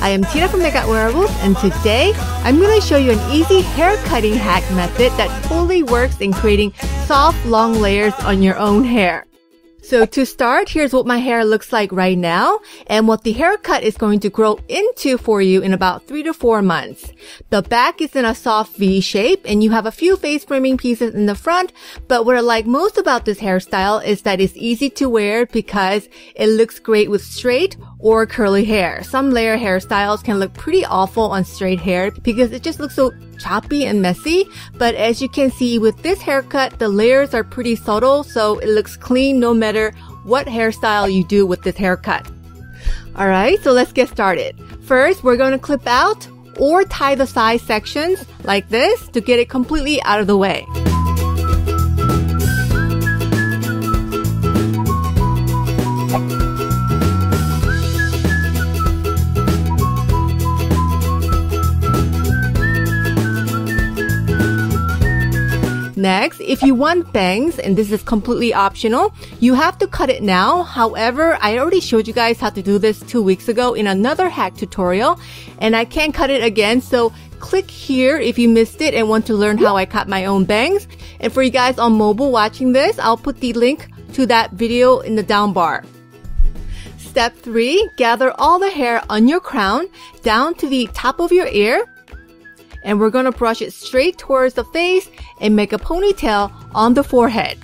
I am Tina from MakeupWearables, and today I'm going to show you an easy hair cutting hack method that totally works in creating soft, long layers on your own hair. So to start, here's what my hair looks like right now and what the haircut is going to grow into for you in about 3 to 4 months. The back is in a soft V shape and you have a few face framing pieces in the front, but what I like most about this hairstyle is that it's easy to wear because it looks great with straight or curly hair. Some layer hairstyles can look pretty awful on straight hair because it just looks so choppy and messy, but as you can see with this haircut, the layers are pretty subtle, so it looks clean no matter what hairstyle you do with this haircut. Alright, so let's get started. First, we're going to clip out or tie the side sections like this to get it completely out of the way. Next, if you want bangs, and this is completely optional, you have to cut it now. However, I already showed you guys how to do this 2 weeks ago in another hack tutorial, and I can't cut it again, so click here if you missed it and want to learn how I cut my own bangs. And for you guys on mobile watching this, I'll put the link to that video in the down bar. Step 3, gather all the hair on your crown down to the top of your ear. And we're going to brush it straight towards the face and make a ponytail on the forehead.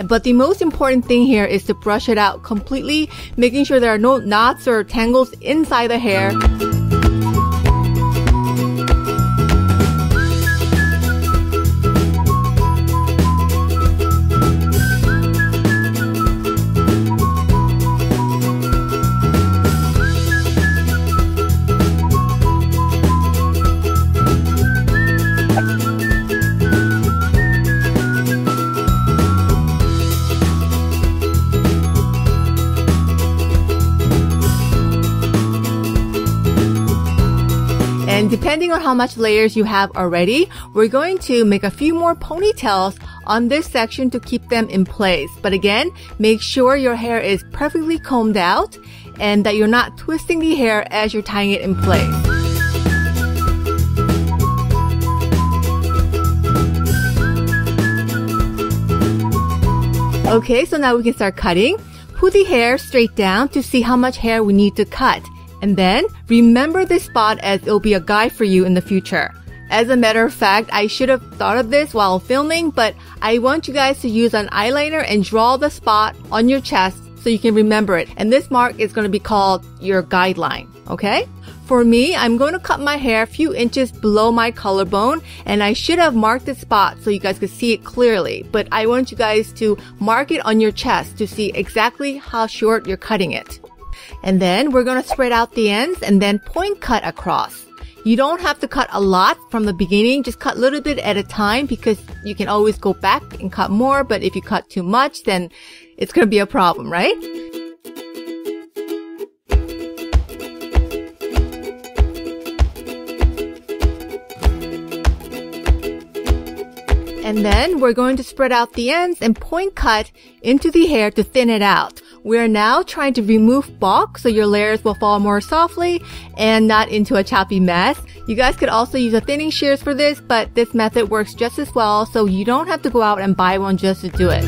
But the most important thing here is to brush it out completely, making sure there are no knots or tangles inside the hair. And depending on how much layers you have already, we're going to make a few more ponytails on this section to keep them in place. But again, make sure your hair is perfectly combed out and that you're not twisting the hair as you're tying it in place. Okay, so now we can start cutting. Put the hair straight down to see how much hair we need to cut. And then, remember this spot as it'll be a guide for you in the future. As a matter of fact, I should have thought of this while filming, but I want you guys to use an eyeliner and draw the spot on your chest so you can remember it. And this mark is going to be called your guideline, okay? For me, I'm going to cut my hair a few inches below my collarbone, and I should have marked the spot so you guys could see it clearly. But I want you guys to mark it on your chest to see exactly how short you're cutting it. And then we're going to spread out the ends and then point cut across. You don't have to cut a lot from the beginning, just cut a little bit at a time because you can always go back and cut more, but if you cut too much, then it's going to be a problem, right? And then we're going to spread out the ends and point cut into the hair to thin it out. We're now trying to remove bulk so your layers will fall more softly and not into a choppy mess. You guys could also use a thinning shears for this, but this method works just as well, so you don't have to go out and buy one just to do it.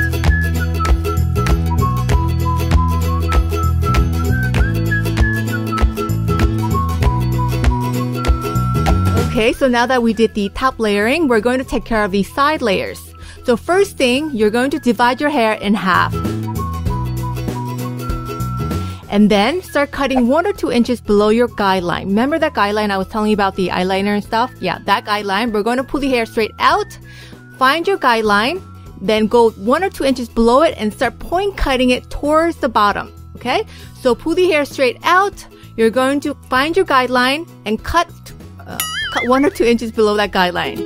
Okay, so now that we did the top layering, we're going to take care of the side layers. So first thing, you're going to divide your hair in half. And then start cutting 1 or 2 inches below your guideline. Remember that guideline I was telling you about, the eyeliner and stuff? Yeah, that guideline. We're going to pull the hair straight out. Find your guideline. Then go 1 or 2 inches below it and start point cutting it towards the bottom. Okay? So pull the hair straight out. You're going to find your guideline and cut 1 or 2 inches below that guideline.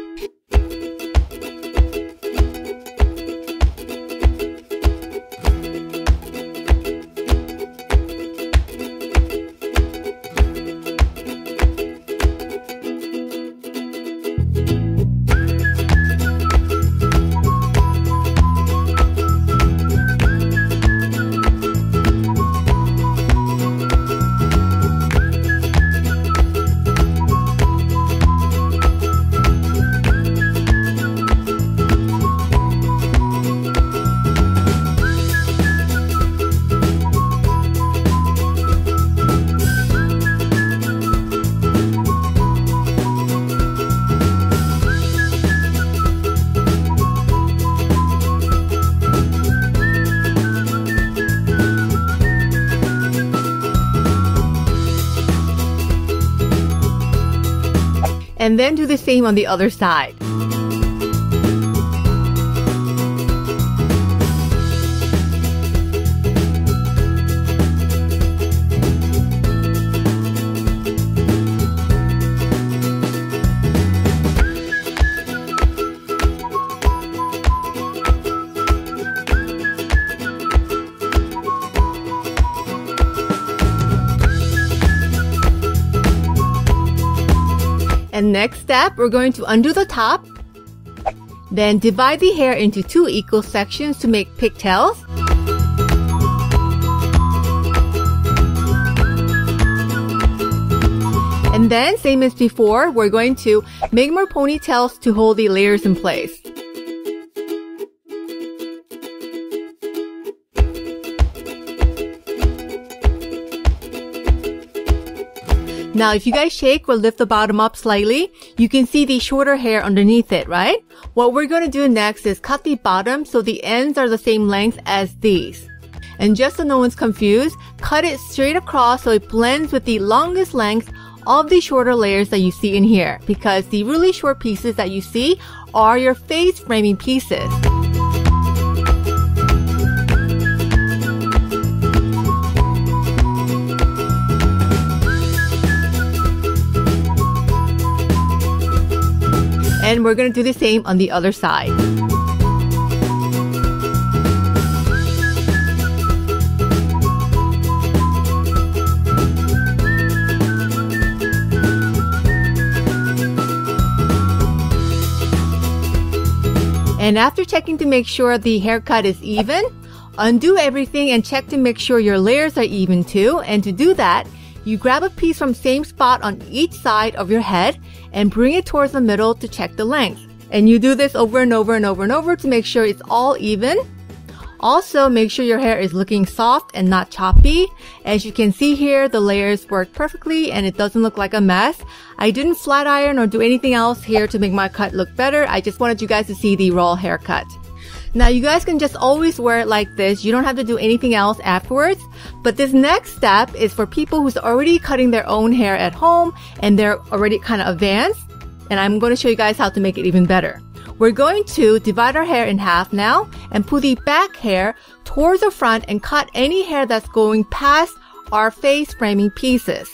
And then do the same on the other side. And next step, we're going to undo the top. Then divide the hair into 2 equal sections to make pigtails. And then, same as before, we're going to make more ponytails to hold the layers in place. Now, if you guys shake or lift the bottom up slightly, you can see the shorter hair underneath it, right? What we're going to do next is cut the bottom so the ends are the same length as these. And just so no one's confused, cut it straight across so it blends with the longest length of the shorter layers that you see in here, because the really short pieces that you see are your face framing pieces. And we're going to do the same on the other side. And after checking to make sure the haircut is even, undo everything and check to make sure your layers are even too. And to do that, you grab a piece from same spot on each side of your head and bring it towards the middle to check the length. And you do this over and over and over and over to make sure it's all even. Also, make sure your hair is looking soft and not choppy. As you can see here, the layers work perfectly and it doesn't look like a mess. I didn't flat iron or do anything else here to make my cut look better. I just wanted you guys to see the raw haircut. Now, you guys can just always wear it like this. You don't have to do anything else afterwards. But this next step is for people who's already cutting their own hair at home and they're already kind of advanced. And I'm going to show you guys how to make it even better. We're going to divide our hair in half now and put the back hair towards the front and cut any hair that's going past our face framing pieces.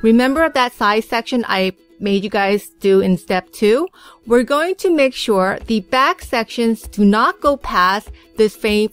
Remember that side section I made you guys do in step 2? We're going to make sure the back sections do not go past this face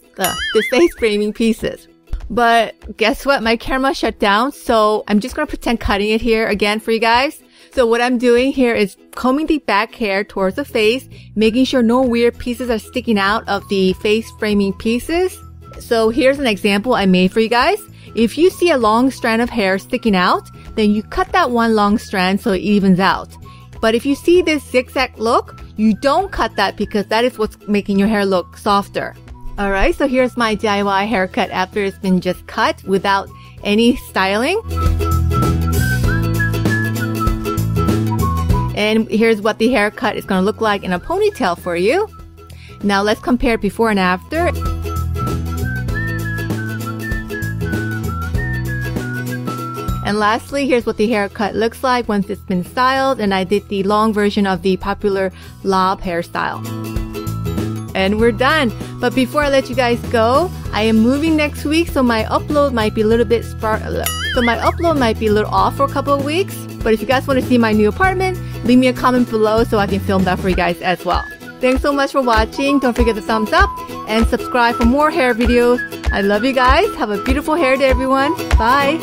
framing pieces. But guess what? My camera shut down, so I'm just going to pretend cutting it here again for you guys. So what I'm doing here is combing the back hair towards the face, making sure no weird pieces are sticking out of the face framing pieces. So here's an example I made for you guys. If you see a long strand of hair sticking out, then you cut that one long strand so it evens out. But if you see this zigzag look, you don't cut that because that is what's making your hair look softer. Alright, so here's my DIY haircut after it's been just cut without any styling. And here's what the haircut is going to look like in a ponytail for you. Now let's compare before and after. And lastly, here's what the haircut looks like once it's been styled, and I did the long version of the popular lob hairstyle. And we're done. But before I let you guys go, I am moving next week, so my upload might be a little bit off for a couple of weeks. But if you guys want to see my new apartment, leave me a comment below so I can film that for you guys as well. Thanks so much for watching. Don't forget to thumbs up and subscribe for more hair videos. I love you guys. Have a beautiful hair day, everyone. Bye.